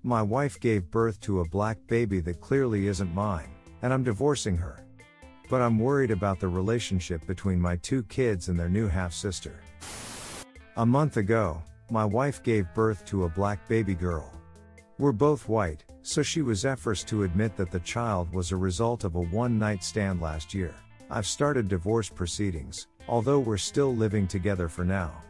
My wife gave birth to a black baby that clearly isn't mine, and I'm divorcing her. But I'm worried about the relationship between my two kids and their new half-sister. A month ago, my wife gave birth to a black baby girl. We're both white, so she was first to admit that the child was a result of a one-night stand last year. I've started divorce proceedings, although we're still living together for now.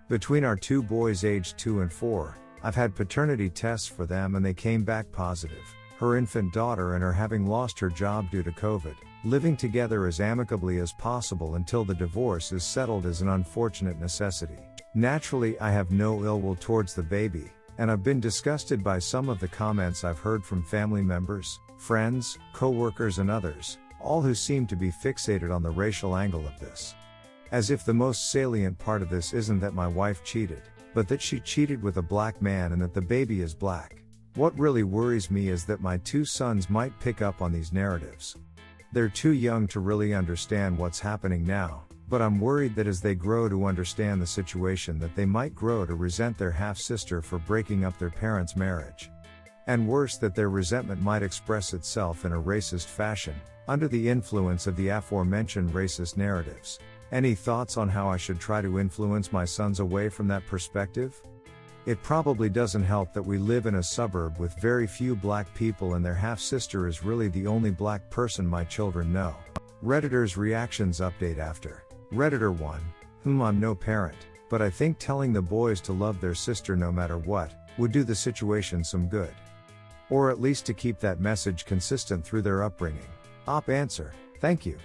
Between our two boys aged 2 and 4, I've had paternity tests for them and they came back positive. Her infant daughter and her having lost her job due to COVID, living together as amicably as possible until the divorce is settled is an unfortunate necessity. Naturally, I have no ill will towards the baby, and I've been disgusted by some of the comments I've heard from family members, friends, co-workers and others, all who seem to be fixated on the racial angle of this. As if the most salient part of this isn't that my wife cheated, but that she cheated with a black man and that the baby is black. What really worries me is that my two sons might pick up on these narratives. They're too young to really understand what's happening now, but I'm worried that as they grow to understand the situation that they might grow to resent their half-sister for breaking up their parents' marriage. And worse, that their resentment might express itself in a racist fashion, under the influence of the aforementioned racist narratives. Any thoughts on how I should try to influence my sons away from that perspective? It probably doesn't help that we live in a suburb with very few black people and their half-sister is really the only black person my children know. Redditor's reactions update after. Redditor 1, I'm no parent, but I think telling the boys to love their sister no matter what, would do the situation some good. Or at least to keep that message consistent through their upbringing. Answer, thank you.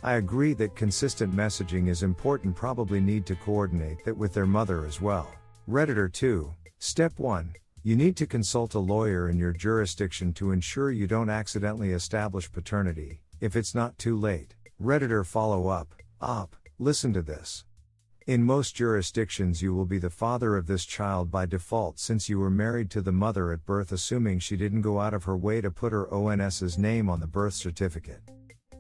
I agree that consistent messaging is important, probably need to coordinate that with their mother as well. Redditor 2, Step 1, you need to consult a lawyer in your jurisdiction to ensure you don't accidentally establish paternity, if it's not too late. Redditor follow-up, listen to this. In most jurisdictions you will be the father of this child by default since you were married to the mother at birth, assuming she didn't go out of her way to put her ONS's name on the birth certificate.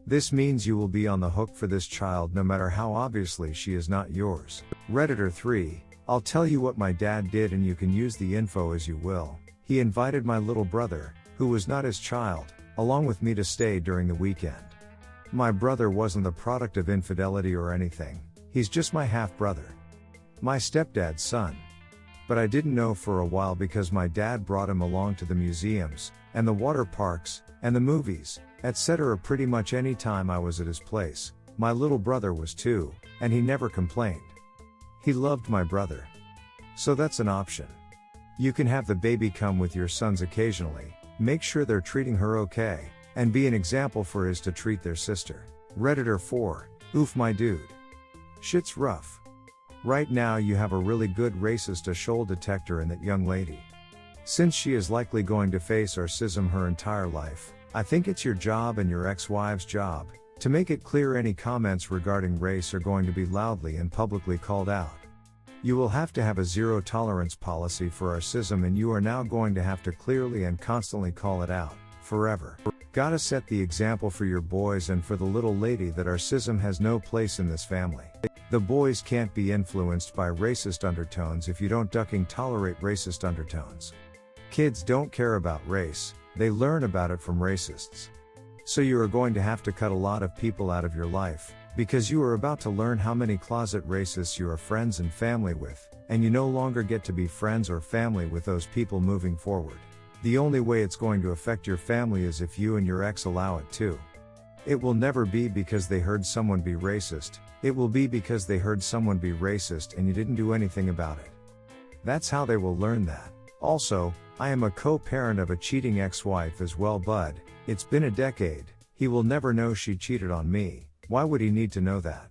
This means you will be on the hook for this child no matter how obviously she is not yours. Redditor 3, I'll tell you what my dad did and you can use the info as you will. He invited my little brother, who was not his child, along with me to stay during the weekend. My brother wasn't the product of infidelity or anything, he's just my half-brother. My stepdad's son. But I didn't know for a while because my dad brought him along to the museums, and the water parks, and the movies, etc. pretty much any time I was at his place. My little brother was too, and he never complained. He loved my brother. So that's an option. You can have the baby come with your sons occasionally, make sure they're treating her okay, and be an example for his to treat their sister. Redditor 4, oof my dude. Shit's rough. Right now you have a really good racist ashole detector in that young lady. Since she is likely going to face racism her entire life, I think it's your job and your ex-wife's job, to make it clear any comments regarding race are going to be loudly and publicly called out. You will have to have a zero-tolerance policy for racism and you are now going to have to clearly and constantly call it out, forever. Gotta set the example for your boys and for the little lady that racism has no place in this family. The boys can't be influenced by racist undertones if you don't ducking tolerate racist undertones. Kids don't care about race, they learn about it from racists. So you are going to have to cut a lot of people out of your life, because you are about to learn how many closet racists you are friends and family with, and you no longer get to be friends or family with those people moving forward. The only way it's going to affect your family is if you and your ex allow it to. It will never be because they heard someone be racist, it will be because they heard someone be racist and you didn't do anything about it. That's how they will learn that. Also, I am a co-parent of a cheating ex-wife as well, bud. It's been a decade. He will never know she cheated on me. Why would he need to know that?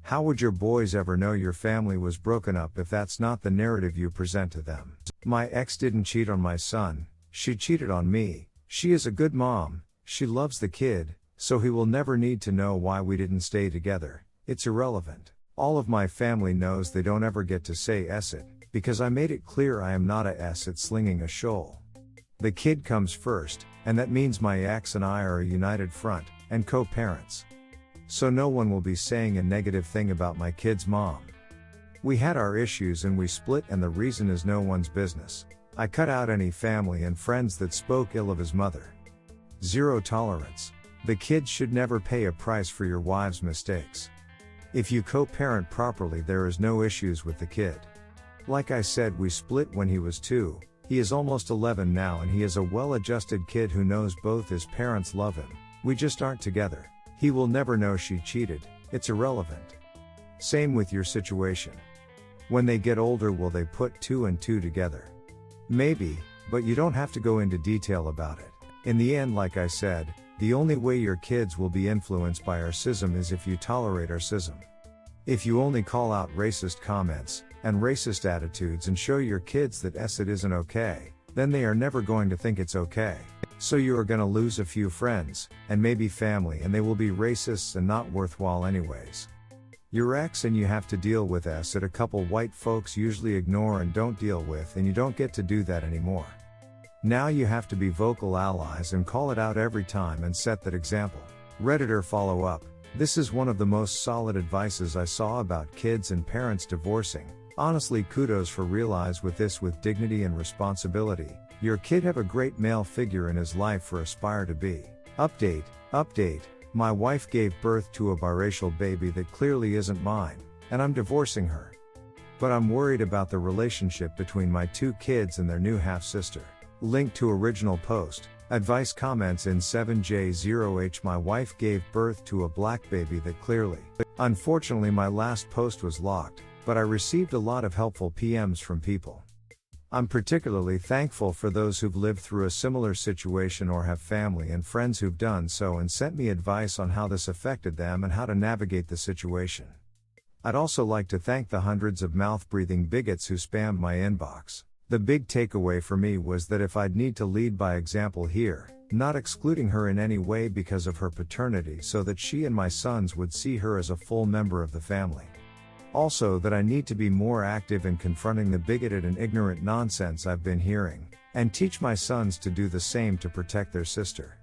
How would your boys ever know your family was broken up if that's not the narrative you present to them? My ex didn't cheat on my son, she cheated on me. She is a good mom, she loves the kid, so he will never need to know why we didn't stay together. It's irrelevant. All of my family knows they don't ever get to say it, because I made it clear I am not a at slinging a shoal. The kid comes first, and that means my ex and I are a united front, and co-parents. So no one will be saying a negative thing about my kid's mom. We had our issues and we split and the reason is no one's business. I cut out any family and friends that spoke ill of his mother. Zero tolerance. The kids should never pay a price for your wife's mistakes. If you co-parent properly, there is no issues with the kid. Like I said, we split when he was 2, he is almost 11 now, and he is a well-adjusted kid who knows both his parents love him. We just aren't together. He will never know she cheated, it's irrelevant. Same with your situation. When they get older, will they put 2 and 2 together? Maybe, but you don't have to go into detail about it. In the end, like I said, the only way your kids will be influenced by our schism is if you tolerate our schism. If you only call out racist comments and racist attitudes and show your kids that it isn't okay, then they are never going to think it's okay. So you are going to lose a few friends, and maybe family, and they will be racists and not worthwhile anyways. Your ex and you have to deal with that a couple white folks usually ignore and don't deal with, and you don't get to do that anymore. Now you have to be vocal allies and call it out every time and set that example. Redditor follow up. This is one of the most solid advices I saw about kids and parents divorcing. Honestly, kudos for realize with this with dignity and responsibility. Your kid have a great male figure in his life for aspire to be. Update. My wife gave birth to a biracial baby that clearly isn't mine, and I'm divorcing her. But I'm worried about the relationship between my 2 kids and their new half-sister. Link to original post. Advice comments in 7J0H. My wife gave birth to a black baby that clearly. Unfortunately, my last post was locked, but I received a lot of helpful PMs from people. I'm particularly thankful for those who've lived through a similar situation or have family and friends who've done so and sent me advice on how this affected them and how to navigate the situation. I'd also like to thank the hundreds of mouth-breathing bigots who spammed my inbox. The big takeaway for me was that if I'd need to lead by example here, not excluding her in any way because of her paternity, so that she and my sons would see her as a full member of the family. Also, that I need to be more active in confronting the bigoted and ignorant nonsense I've been hearing, and teach my sons to do the same to protect their sister.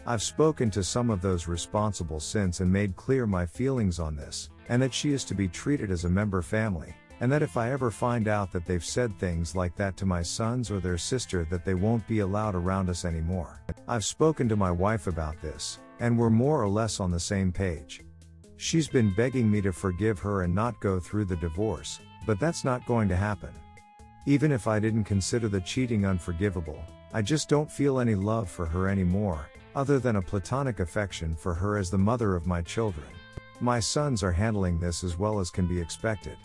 I've spoken to some of those responsible since and made clear my feelings on this, and that she is to be treated as a member family, and that if I ever find out that they've said things like that to my sons or their sister, that they won't be allowed around us anymore. I've spoken to my wife about this, and we're more or less on the same page. She's been begging me to forgive her and not go through the divorce, but that's not going to happen. Even if I didn't consider the cheating unforgivable, I just don't feel any love for her anymore, other than a platonic affection for her as the mother of my children. My sons are handling this as well as can be expected.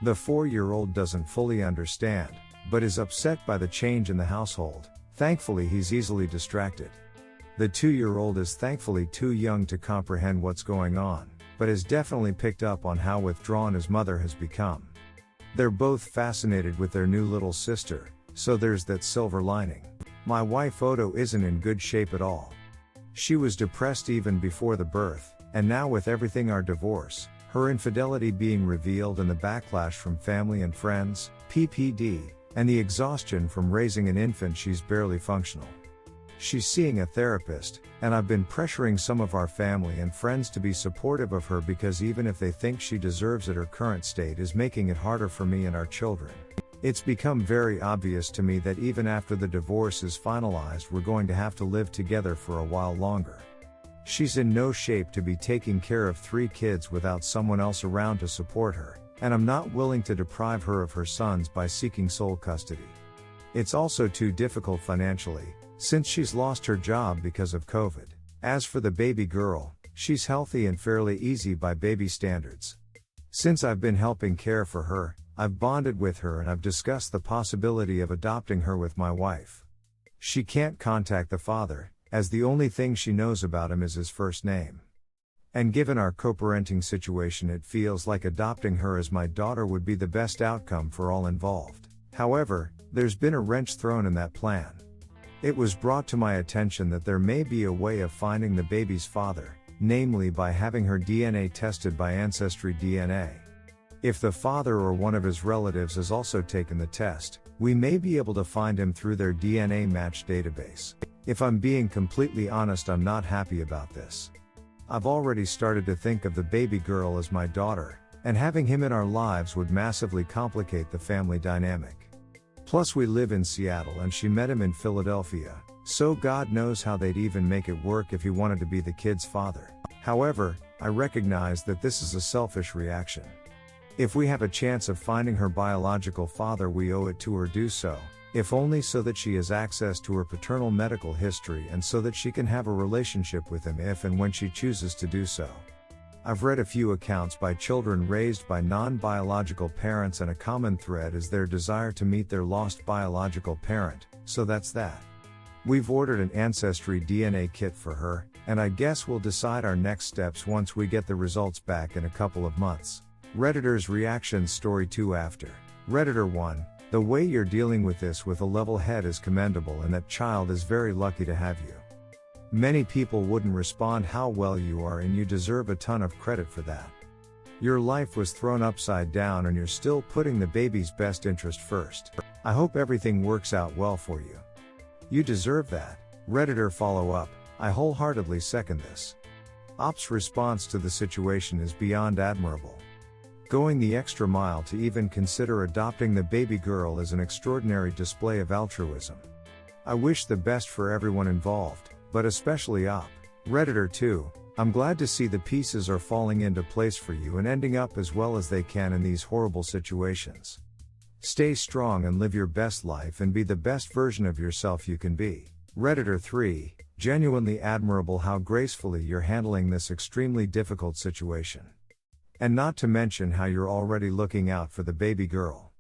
The 4-year-old doesn't fully understand, but is upset by the change in the household. Thankfully, he's easily distracted. The 2-year-old is thankfully too young to comprehend what's going on, but has definitely picked up on how withdrawn his mother has become. They're both fascinated with their new little sister, so there's that silver lining. My wife Odo isn't in good shape at all. She was depressed even before the birth, and now with everything, our divorce, her infidelity being revealed, and the backlash from family and friends, PPD, and the exhaustion from raising an infant, she's barely functional. She's seeing a therapist, and I've been pressuring some of our family and friends to be supportive of her, because even if they think she deserves it, her current state is making it harder for me and our children. It's become very obvious to me that even after the divorce is finalized, we're going to have to live together for a while longer. She's in no shape to be taking care of 3 kids without someone else around to support her, and I'm not willing to deprive her of her sons by seeking sole custody. It's also too difficult financially, since she's lost her job because of COVID. As for the baby girl, she's healthy and fairly easy by baby standards. Since I've been helping care for her, I've bonded with her and I've discussed the possibility of adopting her with my wife. She can't contact the father, as the only thing she knows about him is his first name. And given our co-parenting situation, it feels like adopting her as my daughter would be the best outcome for all involved. However, there's been a wrench thrown in that plan. It was brought to my attention that there may be a way of finding the baby's father, namely by having her DNA tested by Ancestry DNA. If the father or one of his relatives has also taken the test, we may be able to find him through their DNA match database. If I'm being completely honest, I'm not happy about this. I've already started to think of the baby girl as my daughter, and having him in our lives would massively complicate the family dynamic. Plus we live in Seattle and she met him in Philadelphia, so God knows how they'd even make it work if he wanted to be the kid's father. However, I recognize that this is a selfish reaction. If we have a chance of finding her biological father, we owe it to her do so, if only so that she has access to her paternal medical history and so that she can have a relationship with him if and when she chooses to do so. I've read a few accounts by children raised by non-biological parents, and a common thread is their desire to meet their lost biological parent, so that's that. We've ordered an ancestry DNA kit for her, and I guess we'll decide our next steps once we get the results back in a couple of months. Redditor's reactions story 2 after. Redditor 1, the way you're dealing with this with a level head is commendable, and that child is very lucky to have you. Many people wouldn't respond how well you are, and you deserve a ton of credit for that. Your life was thrown upside down and you're still putting the baby's best interest first. I hope everything works out well for you. You deserve that. Redditor follow up, I wholeheartedly second this. Op's response to the situation is beyond admirable. Going the extra mile to even consider adopting the baby girl is an extraordinary display of altruism. I wish the best for everyone involved, but especially Op. Redditor 2, I'm glad to see the pieces are falling into place for you and ending up as well as they can in these horrible situations. Stay strong and live your best life and be the best version of yourself you can be. Redditor 3, genuinely admirable how gracefully you're handling this extremely difficult situation. And not to mention how you're already looking out for the baby girl.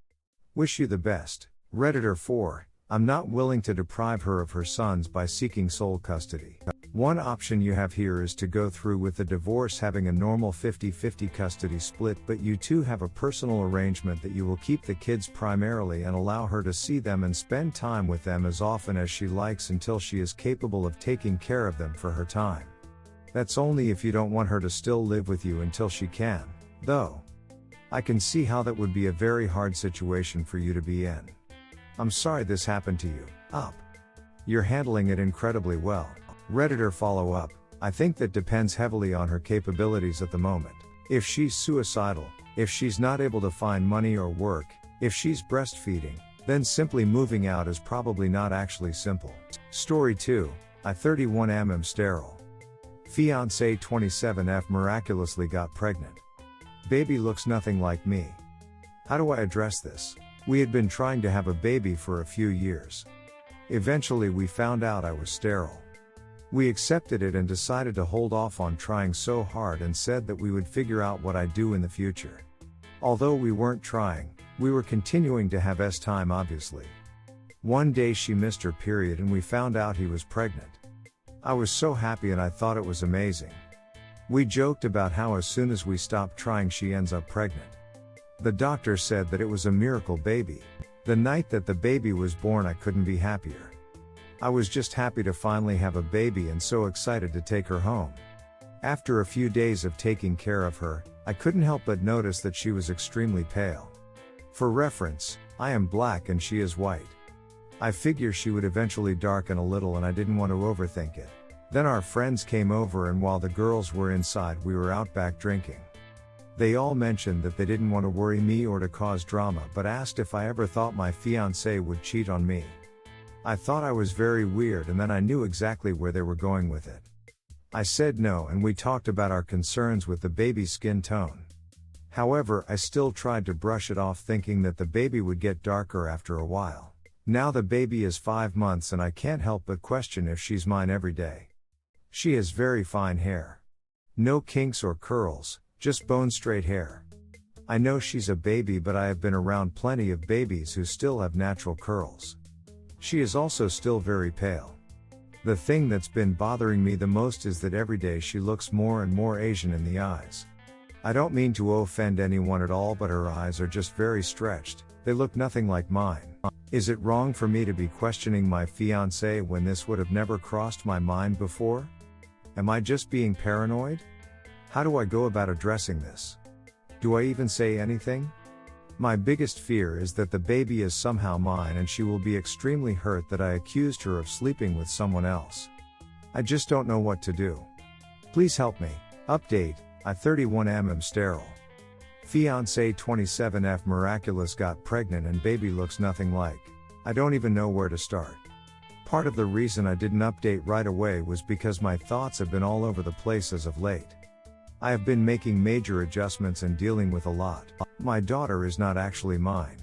Wish you the best. Redditor 4, I'm not willing to deprive her of her sons by seeking sole custody. One option you have here is to go through with the divorce, having a normal 50-50 custody split, but you two have a personal arrangement that you will keep the kids primarily and allow her to see them and spend time with them as often as she likes until she is capable of taking care of them for her time. That's only if you don't want her to still live with you until she can, though. I can see how that would be a very hard situation for you to be in. I'm sorry this happened to you, Op. You're handling it incredibly well. Redditor follow up, I think that depends heavily on her capabilities at the moment. If she's suicidal, if she's not able to find money or work, if she's breastfeeding, then simply moving out is probably not actually simple. Story 2, I 31 am sterile. Fiancé 27F miraculously got pregnant. Baby looks nothing like me. How do I address this? We had been trying to have a baby for a few years. Eventually we found out I was sterile. We accepted it and decided to hold off on trying so hard and said that we would figure out what I'd do in the future. Although we weren't trying, we were continuing to have time obviously. One day she missed her period and we found out he was pregnant. I was so happy and I thought it was amazing. We joked about how as soon as we stopped trying she ends up pregnant. The doctor said that it was a miracle baby. The night that the baby was born I couldn't be happier. I was just happy to finally have a baby and so excited to take her home. After a few days of taking care of her, I couldn't help but notice that she was extremely pale. For reference, I am black and she is white. I figure she would eventually darken a little and I didn't want to overthink it. Then our friends came over and while the girls were inside we were out back drinking. They all mentioned that they didn't want to worry me or to cause drama but asked if I ever thought my fiancé would cheat on me. I thought I was very weird and then I knew exactly where they were going with it. I said no and we talked about our concerns with the baby's skin tone. However, I still tried to brush it off thinking that the baby would get darker after a while. Now the baby is 5 months and I can't help but question if she's mine every day. She has very fine hair. No kinks or curls. Just bone straight hair. I know she's a baby but I have been around plenty of babies who still have natural curls. She is also still very pale. The thing that's been bothering me the most is that every day she looks more and more Asian in the eyes. I don't mean to offend anyone at all but her eyes are just very stretched, they look nothing like mine. Is it wrong for me to be questioning my fiancé when this would have never crossed my mind before? Am I just being paranoid? How do I go about addressing this? Do I even say anything? My biggest fear is that the baby is somehow mine and she will be extremely hurt that I accused her of sleeping with someone else. I just don't know what to do. Please help me. Update, I 31 am sterile. Fiancé 27F miraculous got pregnant and baby looks nothing like. I don't even know where to start. Part of the reason I didn't update right away was because my thoughts have been all over the place as of late. I have been making major adjustments and dealing with a lot. My daughter is not actually mine.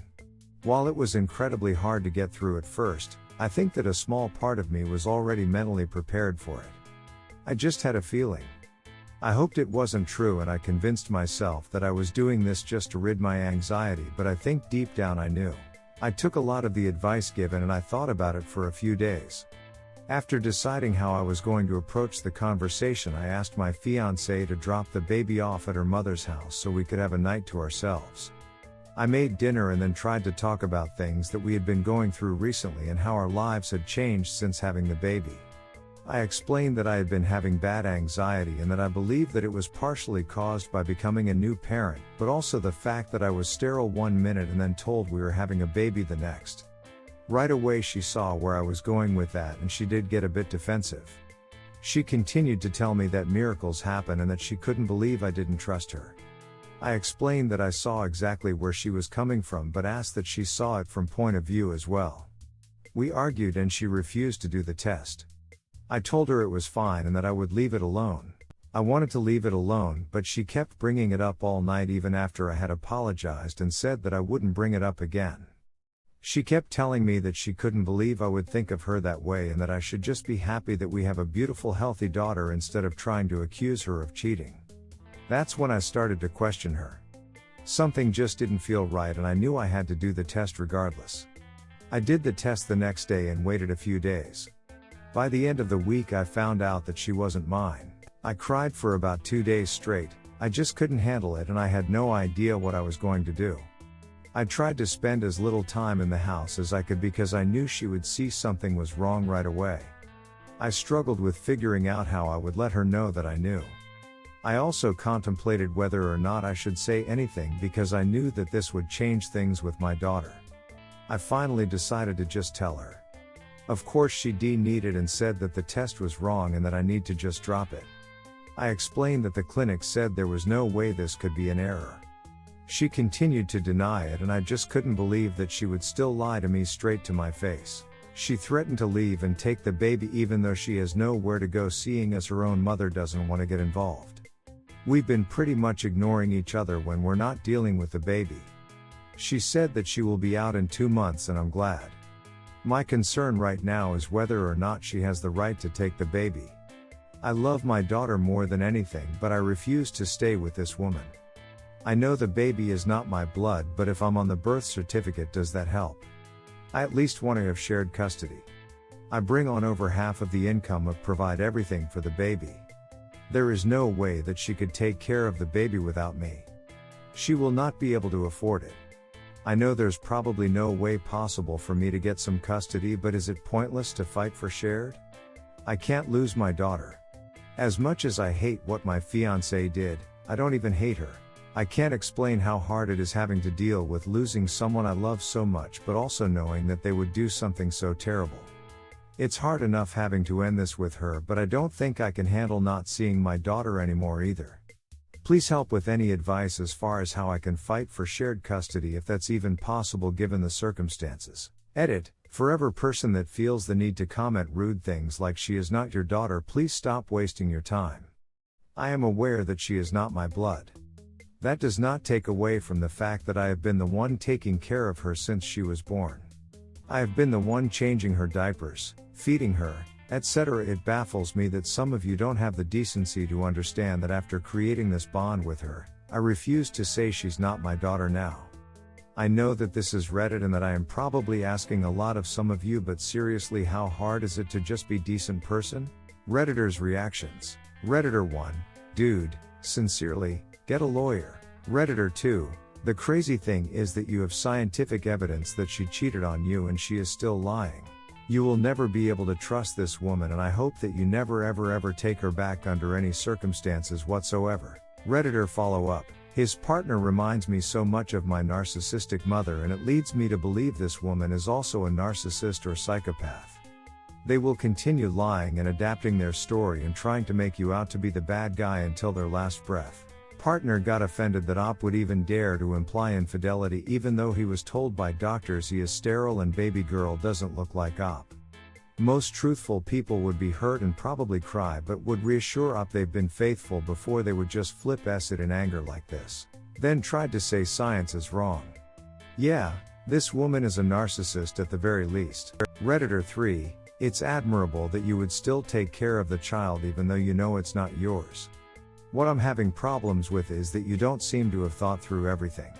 While it was incredibly hard to get through at first, I think that a small part of me was already mentally prepared for it. I just had a feeling. I hoped it wasn't true, and I convinced myself that I was doing this just to rid my anxiety, but I think deep down I knew. I took a lot of the advice given and I thought about it for a few days. After deciding how I was going to approach the conversation, I asked my fiancée to drop the baby off at her mother's house so we could have a night to ourselves. I made dinner and then tried to talk about things that we had been going through recently and how our lives had changed since having the baby. I explained that I had been having bad anxiety and that I believed that it was partially caused by becoming a new parent, but also the fact that I was sterile 1 minute and then told we were having a baby the next. Right away she saw where I was going with that, and she did get a bit defensive. She continued to tell me that miracles happen and that she couldn't believe I didn't trust her. I explained that I saw exactly where she was coming from, but asked that she saw it from point of view as well. We argued and she refused to do the test. I told her it was fine and that I would leave it alone. I wanted to leave it alone, but she kept bringing it up all night even after I had apologized and said that I wouldn't bring it up again. She kept telling me that she couldn't believe I would think of her that way and that I should just be happy that we have a beautiful healthy daughter instead of trying to accuse her of cheating. That's when I started to question her. Something just didn't feel right and I knew I had to do the test regardless. I did the test the next day and waited a few days. By the end of the week I found out that she wasn't mine. I cried for about 2 days straight. I just couldn't handle it and I had no idea what I was going to do. I tried to spend as little time in the house as I could because I knew she would see something was wrong right away. I struggled with figuring out how I would let her know that I knew. I also contemplated whether or not I should say anything because I knew that this would change things with my daughter. I finally decided to just tell her. Of course she denied it and said that the test was wrong and that I need to just drop it. I explained that the clinic said there was no way this could be an error. She continued to deny it and I just couldn't believe that she would still lie to me straight to my face. She threatened to leave and take the baby even though she has nowhere to go, seeing as her own mother doesn't want to get involved. We've been pretty much ignoring each other when we're not dealing with the baby. She said that she will be out in 2 months and I'm glad. My concern right now is whether or not she has the right to take the baby. I love my daughter more than anything, but I refuse to stay with this woman. I know the baby is not my blood, but if I'm on the birth certificate, does that help? I at least want to have shared custody. I bring on over half of the income and provide everything for the baby. There is no way that she could take care of the baby without me. She will not be able to afford it. I know there's probably no way possible for me to get some custody, but is it pointless to fight for shared? I can't lose my daughter. As much as I hate what my fiancée did, I don't even hate her. I can't explain how hard it is having to deal with losing someone I love so much, but also knowing that they would do something so terrible. It's hard enough having to end this with her, but I don't think I can handle not seeing my daughter anymore either. Please help with any advice as far as how I can fight for shared custody, if that's even possible given the circumstances. Edit. Forever person that feels the need to comment rude things like she is not your daughter, please stop wasting your time. I am aware that she is not my blood. That does not take away from the fact that I have been the one taking care of her since she was born. I have been the one changing her diapers, feeding her, etc. It baffles me that some of you don't have the decency to understand that after creating this bond with her, I refuse to say she's not my daughter now. I know that this is Reddit and that I am probably asking a lot of some of you, but seriously, how hard is it to just be decent person? Redditors' reactions. Redditor 1, dude, sincerely, get a lawyer. Redditor 2, the crazy thing is that you have scientific evidence that she cheated on you and she is still lying. You will never be able to trust this woman, and I hope that you never ever take her back under any circumstances whatsoever. Redditor follow up. His partner reminds me so much of my narcissistic mother, and it leads me to believe this woman is also a narcissist or psychopath. They will continue lying and adapting their story and trying to make you out to be the bad guy until their last breath. Partner got offended that op would even dare to imply infidelity even though he was told by doctors he is sterile and baby girl doesn't look like op. Most truthful people would be hurt and probably cry but would reassure op they've been faithful before they would just flip acid in anger like this. Then tried to say science is wrong. Yeah, this woman is a narcissist at the very least. Redditor 3, it's admirable that you would still take care of the child even though you know it's not yours. What I'm having problems with is that you don't seem to have thought through everything.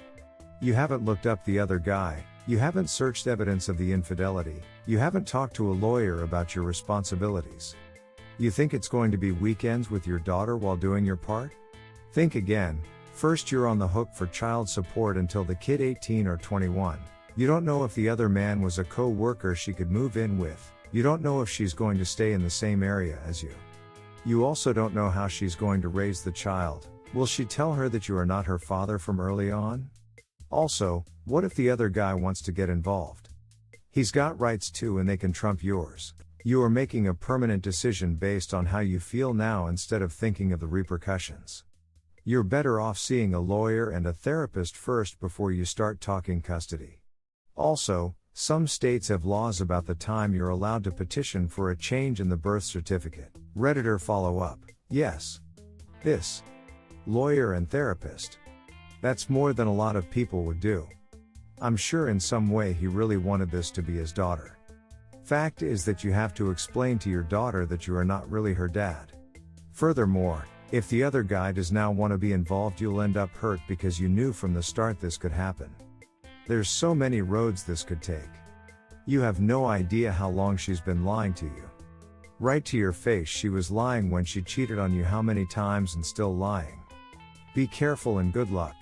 You haven't looked up the other guy, you haven't searched evidence of the infidelity, you haven't talked to a lawyer about your responsibilities. You think it's going to be weekends with your daughter while doing your part? Think again. First, you're on the hook for child support until the kid 18 or 21. You don't know if the other man was a co-worker she could move in with. You don't know if she's going to stay in the same area as you. You also don't know how she's going to raise the child. Will she tell her that you are not her father from early on? Also, what if the other guy wants to get involved? He's got rights too and they can trump yours. You are making a permanent decision based on how you feel now instead of thinking of the repercussions. You're better off seeing a lawyer and a therapist first before you start talking custody. Also, some states have laws about the time you're allowed to petition for a change in the birth certificate. Redditor follow-up. Yes. This. Lawyer and therapist. That's more than a lot of people would do. I'm sure in some way he really wanted this to be his daughter. Fact is that you have to explain to your daughter that you are not really her dad. Furthermore, if the other guy does now want to be involved, you'll end up hurt because you knew from the start this could happen. There's so many roads this could take. You have no idea how long she's been lying to you. Right to your face, she was lying when she cheated on you how many times and still lying. Be careful and good luck.